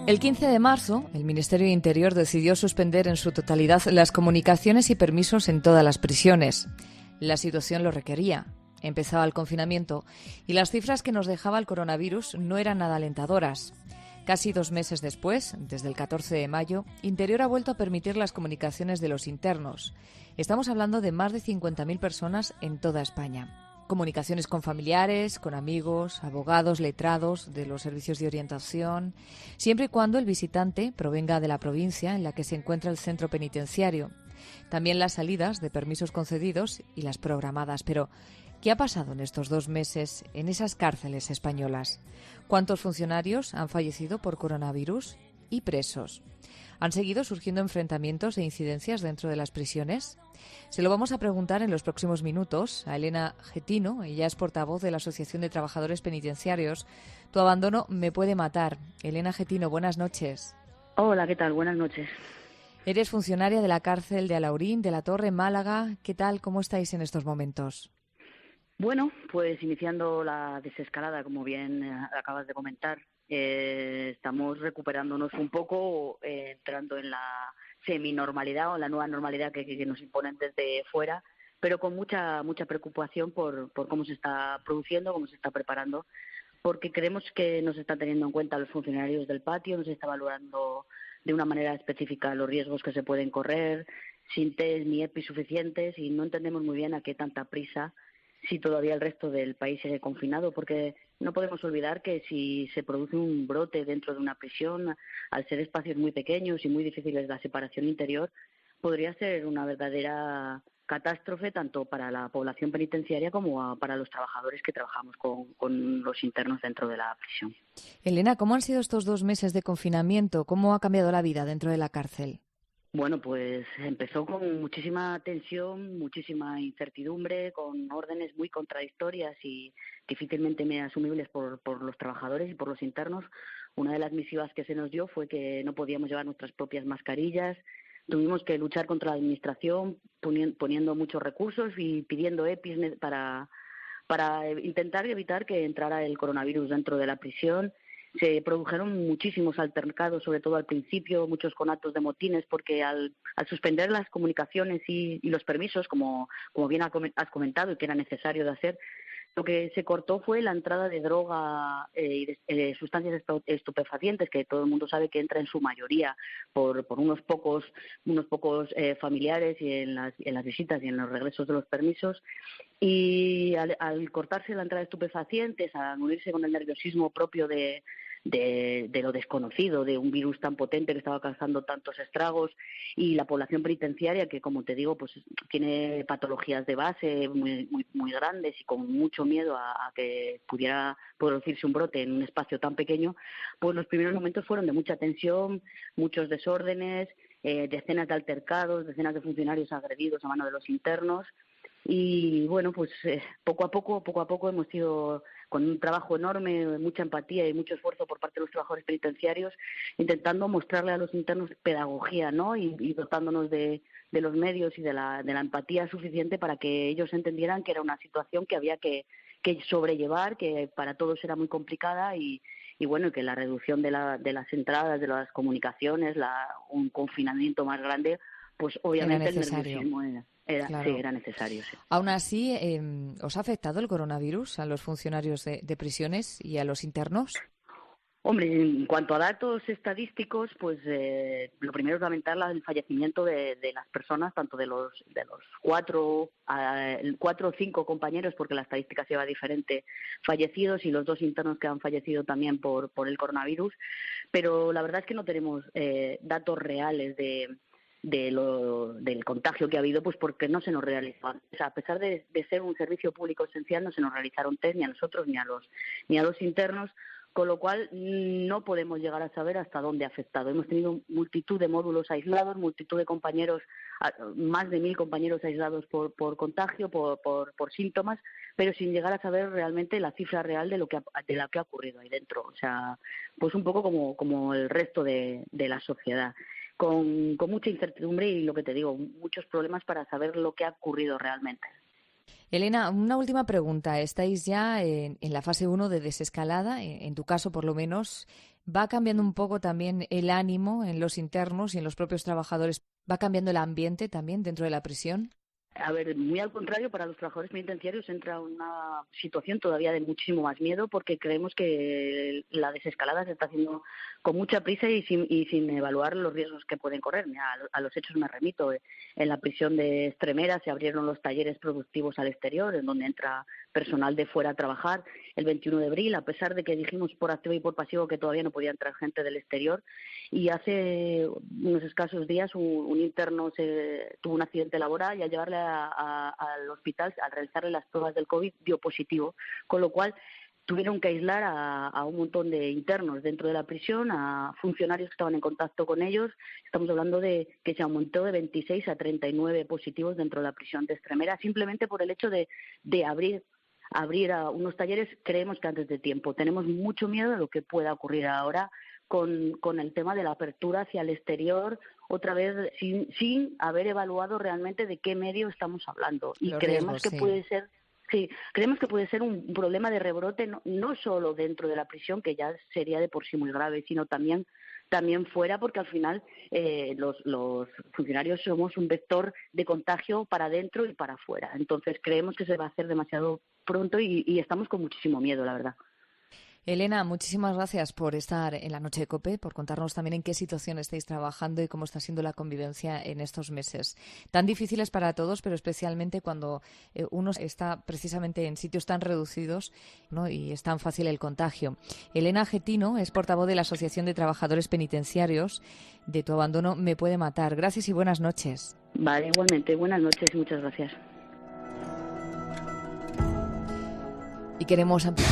El 15 de marzo, el Ministerio de Interior decidió suspender en su totalidad las comunicaciones y permisos en todas las prisiones. La situación lo requería. Empezaba el confinamiento y las cifras que nos dejaba el coronavirus no eran nada alentadoras. Casi 2 meses después, desde el 14 de mayo, Interior ha vuelto a permitir las comunicaciones de los internos. Estamos hablando de más de 50.000 personas en toda España. Comunicaciones con familiares, con amigos, abogados, letrados de los servicios de orientación, siempre y cuando el visitante provenga de la provincia en la que se encuentra el centro penitenciario. También las salidas de permisos concedidos y las programadas. Pero, ¿qué ha pasado en estos 2 meses en esas cárceles españolas? ¿Cuántos funcionarios han fallecido por coronavirus y presos? ¿Han seguido surgiendo enfrentamientos e incidencias dentro de las prisiones? Se lo vamos a preguntar en los próximos minutos a Elena Getino. Ella es portavoz de la Asociación de Trabajadores Penitenciarios. Tu abandono me puede matar. Elena Getino, buenas noches. Hola, ¿qué tal? Buenas noches. Eres funcionaria de la cárcel de Alaurín, de la Torre, Málaga. ¿Qué tal? ¿Cómo estáis en estos momentos? Bueno, pues iniciando la desescalada, como bien acabas de comentar. Estamos recuperándonos un poco, entrando en la seminormalidad o la nueva normalidad que nos imponen desde fuera, pero con mucha preocupación por cómo se está produciendo, cómo se está preparando, porque creemos que no se está teniendo en cuenta los funcionarios del patio, no se está valorando de una manera específica los riesgos que se pueden correr, sin test ni EPI suficientes, y no entendemos muy bien a qué tanta prisa si todavía el resto del país sigue confinado, porque no podemos olvidar que si se produce un brote dentro de una prisión, al ser espacios muy pequeños y muy difíciles la separación interior, podría ser una verdadera catástrofe tanto para la población penitenciaria como para los trabajadores que trabajamos con los internos dentro de la prisión. Elena, ¿cómo han sido estos 2 meses de confinamiento? ¿Cómo ha cambiado la vida dentro de la cárcel? Bueno, pues empezó con muchísima tensión, muchísima incertidumbre, con órdenes muy contradictorias y difícilmente asumibles por los trabajadores y por los internos. Una de las misivas que se nos dio fue que no podíamos llevar nuestras propias mascarillas. Tuvimos que luchar contra la administración poniendo muchos recursos y pidiendo EPIs para intentar evitar que entrara el coronavirus dentro de la prisión. Se produjeron muchísimos altercados, sobre todo al principio, muchos con actos de motines, porque al suspender las comunicaciones y los permisos, como bien has comentado y que era necesario de hacer, lo que se cortó fue la entrada de droga y de sustancias estupefacientes, que todo el mundo sabe que entra en su mayoría por unos pocos familiares y en las visitas y en los regresos de los permisos. Y al cortarse la entrada de estupefacientes, al unirse con el nerviosismo propio de lo desconocido, de un virus tan potente que estaba causando tantos estragos, y la población penitenciaria que, como te digo, pues tiene patologías de base muy grandes y con mucho miedo a que pudiera producirse un brote en un espacio tan pequeño, pues los primeros momentos fueron de mucha tensión, muchos desórdenes, decenas de altercados, decenas de funcionarios agredidos a mano de los internos. Y bueno, pues poco a poco hemos ido, con un trabajo enorme, mucha empatía y mucho esfuerzo por parte de los trabajadores penitenciarios, intentando mostrarle a los internos pedagogía, ¿no? Y dotándonos de los medios y de la empatía suficiente para que ellos entendieran que era una situación que había que sobrellevar, que para todos era muy complicada y bueno, que la reducción de las entradas, de las comunicaciones, un confinamiento más grande, pues obviamente el nerviosismo era necesario. Sí. Aún así, ¿os ha afectado el coronavirus a los funcionarios de prisiones y a los internos? Hombre, en cuanto a datos estadísticos, pues lo primero es lamentar el fallecimiento de las personas, tanto de los 4 o 5 compañeros, porque la estadística se va diferente, fallecidos, y los 2 internos que han fallecido también por el coronavirus. Pero la verdad es que no tenemos datos reales del contagio que ha habido, pues porque no se nos realizó. O sea, a pesar de ser un servicio público esencial, no se nos realizaron test ni a nosotros ni a los internos, con lo cual no podemos llegar a saber hasta dónde ha afectado. Hemos tenido multitud de módulos aislados, multitud de compañeros, más de 1.000 compañeros aislados por contagio, por síntomas, pero sin llegar a saber realmente la cifra real de lo que ha ocurrido ahí dentro. O sea, pues un poco como el resto de la sociedad. Con mucha incertidumbre y, lo que te digo, muchos problemas para saber lo que ha ocurrido realmente. Elena, una última pregunta. Estáis ya en la fase 1 de desescalada, en tu caso por lo menos. ¿Va cambiando un poco también el ánimo en los internos y en los propios trabajadores? ¿Va cambiando el ambiente también dentro de la prisión? A ver, muy al contrario, para los trabajadores penitenciarios entra una situación todavía de muchísimo más miedo, porque creemos que la desescalada se está haciendo con mucha prisa y sin evaluar los riesgos que pueden correr. Mira, a los hechos me remito. En la prisión de Extremera se abrieron los talleres productivos al exterior, en donde entra personal de fuera a trabajar. El 21 de abril, a pesar de que dijimos por activo y por pasivo que todavía no podía entrar gente del exterior, y hace unos escasos días un interno tuvo un accidente laboral y al llevarle al hospital, al realizarle las pruebas del COVID, dio positivo, con lo cual tuvieron que aislar a un montón de internos dentro de la prisión, a funcionarios que estaban en contacto con ellos. Estamos hablando de que se aumentó de 26 a 39 positivos dentro de la prisión de Extremera, simplemente por el hecho de abrir a unos talleres. Creemos que antes de tiempo. Tenemos mucho miedo de lo que pueda ocurrir ahora con el tema de la apertura hacia el exterior, otra vez sin haber evaluado realmente de qué medio estamos hablando. Y Los creemos riesgos, que sí. puede ser un problema de rebrote, no solo dentro de la prisión, que ya sería de por sí muy grave, sino también fuera, porque al final los funcionarios somos un vector de contagio para adentro y para afuera. Entonces creemos que se va a hacer demasiado pronto y estamos con muchísimo miedo, la verdad. Elena, muchísimas gracias por estar en la Noche de COPE, por contarnos también en qué situación estáis trabajando y cómo está siendo la convivencia en estos meses. Tan difíciles para todos, pero especialmente cuando uno está precisamente en sitios tan reducidos, ¿no? Y es tan fácil el contagio. Elena Getino es portavoz de la Asociación de Trabajadores Penitenciarios de Tu Abandono Me Puede Matar. Gracias y buenas noches. Vale, igualmente. Buenas noches y muchas gracias. Y queremos ampliar